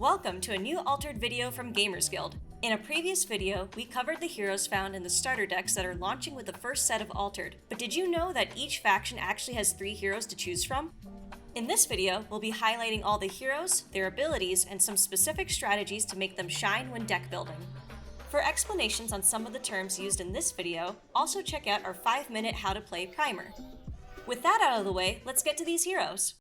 Welcome to a new altered video from Gamers Guild. In a previous video, we covered the heroes found in the starter decks that are launching with the first set of Altered, but did you know that each faction actually has 3 heroes to choose from? In this video, we'll be highlighting all the heroes, their abilities, and some specific strategies to make them shine when deck building. For explanations on some of the terms used in this video, also check out our 5-minute How to Play primer. With that out of the way, let's get to these heroes.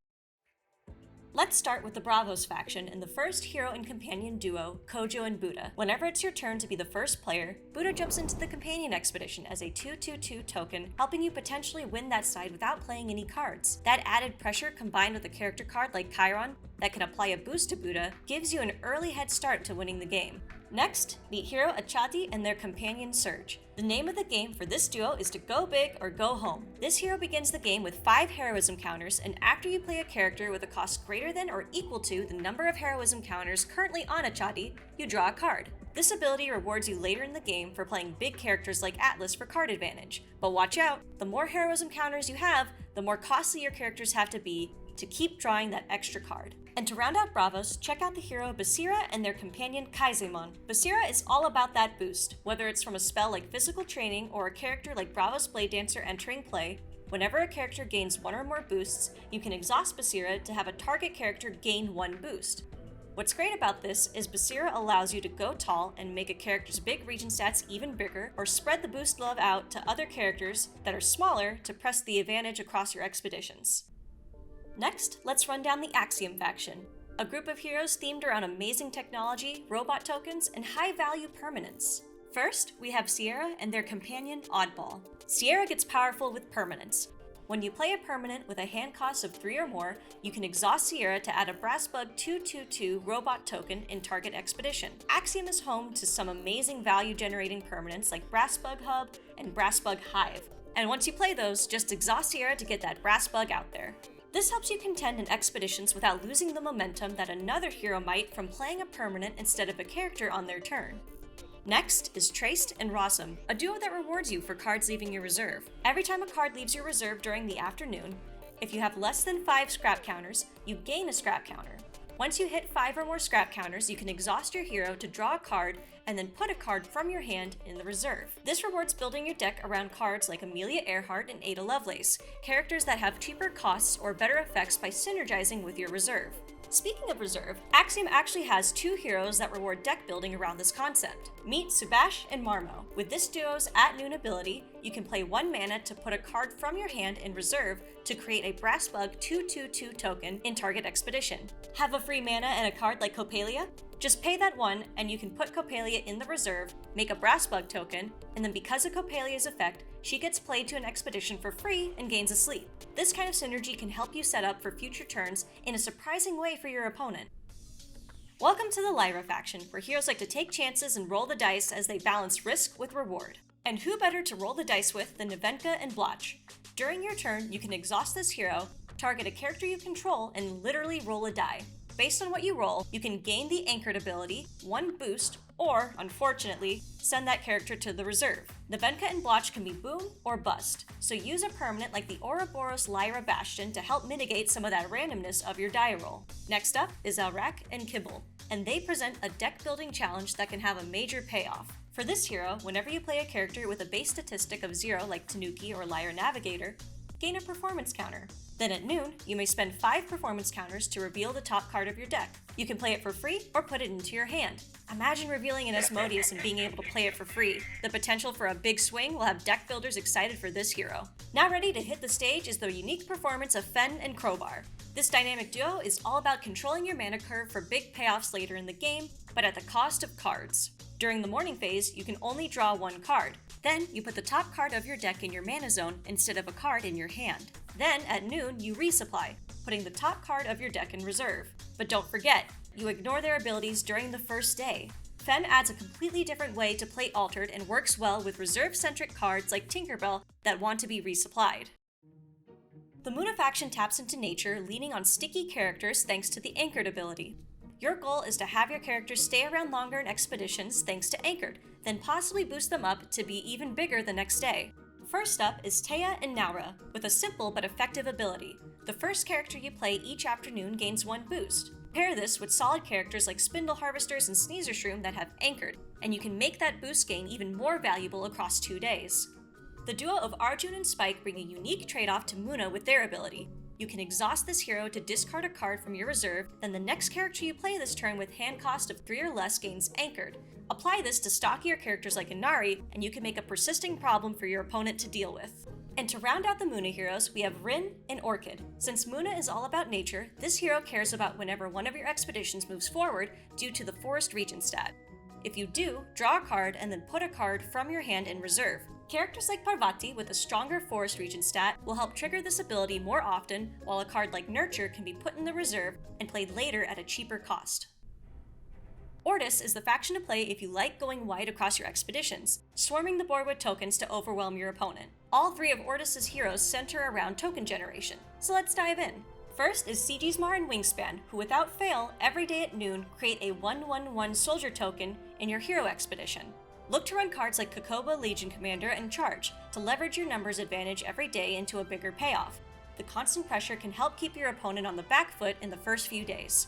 Let's start with the Bravos faction and the first hero and companion duo, Kojo and Booda. Whenever it's your turn to be the first player, Booda jumps into the companion expedition as a 2/2/2 token, helping you potentially win that side without playing any cards. That added pressure combined with a character card like Chiron that can apply a boost to Booda gives you an early head start to winning the game. Next, meet hero Atsadi and their companion Surge. The name of the game for this duo is to go big or go home. This hero begins the game with 5 heroism counters, and after you play a character with a cost greater than or equal to the number of heroism counters currently on Atsadi, you draw a card. This ability rewards you later in the game for playing big characters like Atlas for card advantage. But watch out, the more heroism counters you have, the more costly your characters have to be to keep drawing that extra card. And to round out Bravos, check out the hero Basira and their companion Kaizaimon. Basira is all about that boost. Whether it's from a spell like Physical Training or a character like Bravos Blade Dancer entering play, whenever a character gains 1 or more boosts, you can exhaust Basira to have a target character gain 1 boost. What's great about this is Basira allows you to go tall and make a character's big region stats even bigger, or spread the boost love out to other characters that are smaller to press the advantage across your expeditions. Next, let's run down the Axiom Faction, a group of heroes themed around amazing technology, robot tokens, and high-value permanence. First, we have Sierra and their companion Oddball. Sierra gets powerful with permanence. When you play a permanent with a hand cost of 3 or more, you can exhaust Sierra to add a Brassbug 2/2/2 robot token in target expedition. Axiom is home to some amazing value-generating permanents like Brassbug Hub and Brassbug Hive. And once you play those, just exhaust Sierra to get that Brassbug out there. This helps you contend in expeditions without losing the momentum that another hero might from playing a permanent instead of a character on their turn. Next is Treyst and Rossum, a duo that rewards you for cards leaving your reserve. Every time a card leaves your reserve during the afternoon, if you have less than 5 scrap counters, you gain a scrap counter. Once you hit 5 or more scrap counters, you can exhaust your hero to draw a card and then put a card from your hand in the reserve. This rewards building your deck around cards like Amelia Earhart and Ada Lovelace, characters that have cheaper costs or better effects by synergizing with your reserve. Speaking of reserve, Axiom actually has 2 heroes that reward deck building around this concept. Meet Subhash and Marmo. With this duo's At Noon ability, you can play 1 mana to put a card from your hand in reserve to create a Brassbug 2/2/2 token in target expedition. Have a free mana and a card like Coppelia? Just pay that 1 and you can put Coppelia in the reserve, make a Brassbug token, and then because of Coppelia's effect, she gets played to an expedition for free and gains a sleep. This kind of synergy can help you set up for future turns in a surprising way for your opponent. Welcome to the Lyra Faction, where heroes like to take chances and roll the dice as they balance risk with reward. And who better to roll the dice with than Nevenka and Blotch? During your turn, you can exhaust this hero, target a character you control, and literally roll a die. Based on what you roll, you can gain the Anchored ability, 1 boost, or, unfortunately, send that character to the reserve. Nevenka and Blotch can be boom or bust, so use a permanent like the Ouroboros Lyra Bastion to help mitigate some of that randomness of your die roll. Next up is Auraq and Kibble, and they present a deck-building challenge that can have a major payoff. For this hero, whenever you play a character with a base statistic of 0 like Tanuki or Lyra Navigator, gain a performance counter. Then at noon, you may spend 5 performance counters to reveal the top card of your deck. You can play it for free or put it into your hand. Imagine revealing an Asmodeus and being able to play it for free. The potential for a big swing will have deck builders excited for this hero. Now ready to hit the stage is the unique performance of Fen and Crowbar. This dynamic duo is all about controlling your mana curve for big payoffs later in the game, but at the cost of cards. During the morning phase, you can only draw 1 card. Then, you put the top card of your deck in your mana zone instead of a card in your hand. Then, at noon, you resupply, putting the top card of your deck in reserve. But don't forget, you ignore their abilities during the first day. Fen adds a completely different way to play Altered and works well with reserve-centric cards like Tinkerbell that want to be resupplied. The Muna faction taps into nature, leaning on sticky characters thanks to the Anchored ability. Your goal is to have your characters stay around longer in expeditions thanks to Anchored, then possibly boost them up to be even bigger the next day. First up is Teija Nauraa, with a simple but effective ability. The first character you play each afternoon gains 1 boost. Pair this with solid characters like Spindle Harvesters and Sneezer Shroom that have anchored, and you can make that boost gain even more valuable across 2 days. The duo of Arjun and Spike bring a unique trade-off to Munna with their ability. You can exhaust this hero to discard a card from your reserve, then the next character you play this turn with hand cost of 3 or less gains anchored. Apply this to stockier characters like Inari, and you can make a persisting problem for your opponent to deal with. And to round out the Munna heroes, we have Rin and Orchid. Since Munna is all about nature, this hero cares about whenever one of your expeditions moves forward due to the forest region stat. If you do, draw a card and then put a card from your hand in reserve. Characters like Parvati with a stronger forest region stat will help trigger this ability more often, while a card like Nurture can be put in the reserve and played later at a cheaper cost. Ordis is the faction to play if you like going wide across your expeditions, swarming the board with tokens to overwhelm your opponent. All 3 of Ordis' heroes center around token generation, so let's dive in. First is Sigismar and Wingspan, who without fail, every day at noon, create a 1/1/1 soldier token in your hero expedition. Look to run cards like Kokoba, Legion Commander, and Charge to leverage your numbers advantage every day into a bigger payoff. The constant pressure can help keep your opponent on the back foot in the first few days.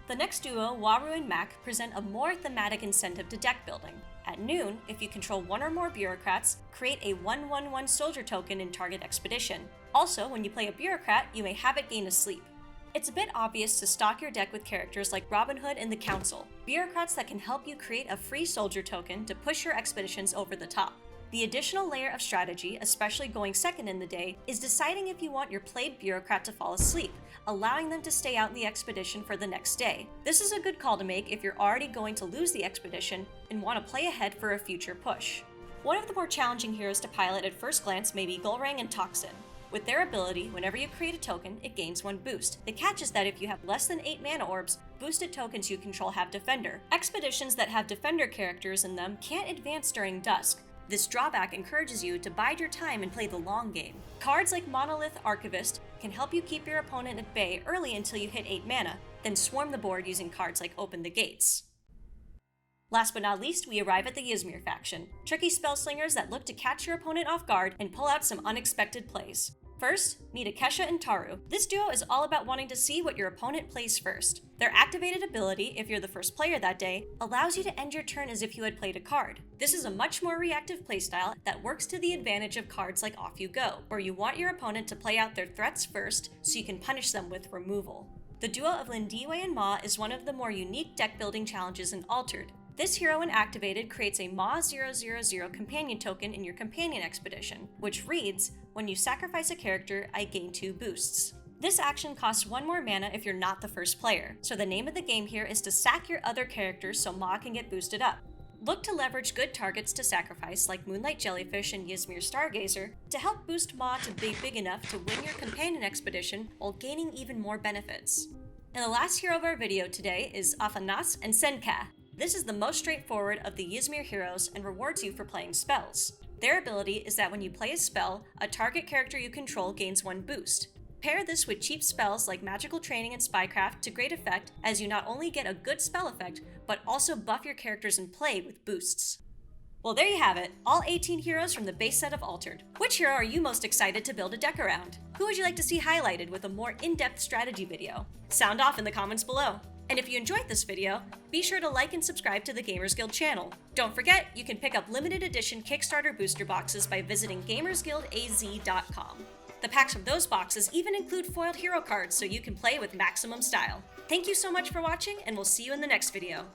The next duo, Waru and Mack, present a more thematic incentive to deck building. At noon, if you control 1 or more bureaucrats, create a 1/1/1 soldier token in target expedition. Also, when you play a bureaucrat, you may have it gain a sleep. It's a bit obvious to stock your deck with characters like Robin Hood and the Council, bureaucrats that can help you create a free soldier token to push your expeditions over the top. The additional layer of strategy, especially going second in the day, is deciding if you want your played bureaucrat to fall asleep, allowing them to stay out in the expedition for the next day. This is a good call to make if you're already going to lose the expedition and want to play ahead for a future push. One of the more challenging heroes to pilot at first glance may be Gulrang Tocsin. With their ability, whenever you create a token, it gains 1 boost. The catch is that if you have less than 8 mana orbs, boosted tokens you control have Defender. Expeditions that have Defender characters in them can't advance during dusk. This drawback encourages you to bide your time and play the long game. Cards like Monolith Archivist can help you keep your opponent at bay early until you hit 8 mana, then swarm the board using cards like Open the Gates. Last but not least, we arrive at the Yzmir Faction, tricky spellslingers that look to catch your opponent off guard and pull out some unexpected plays. First, meet Akesha and Taru. This duo is all about wanting to see what your opponent plays first. Their activated ability, if you're the first player that day, allows you to end your turn as if you had played a card. This is a much more reactive playstyle that works to the advantage of cards like Off You Go, where you want your opponent to play out their threats first so you can punish them with removal. The duo of Lindiwe Maw is one of the more unique deck building challenges in Altered. This hero, when activated, creates a Maw 0/0/0 companion token in your companion expedition, which reads, when you sacrifice a character, I gain 2 boosts. This action costs 1 more mana if you're not the first player, so the name of the game here is to sack your other characters so Maw can get boosted up. Look to leverage good targets to sacrifice like Moonlight Jellyfish and Ysmir Stargazer to help boost Maw to be big enough to win your companion expedition while gaining even more benefits. And the last hero of our video today is Afanas Senka. This is the most straightforward of the Ysmir heroes and rewards you for playing spells. Their ability is that when you play a spell, a target character you control gains 1 boost. Pair this with cheap spells like Magical Training and Spycraft to great effect, as you not only get a good spell effect, but also buff your characters in play with boosts. Well, there you have it, all 18 heroes from the base set of Altered. Which hero are you most excited to build a deck around? Who would you like to see highlighted with a more in-depth strategy video? Sound off in the comments below. And if you enjoyed this video, be sure to like and subscribe to the Gamers Guild channel. Don't forget, you can pick up limited edition Kickstarter booster boxes by visiting gamersguildaz.com. The packs from those boxes even include foiled hero cards so you can play with maximum style. Thank you so much for watching, and we'll see you in the next video.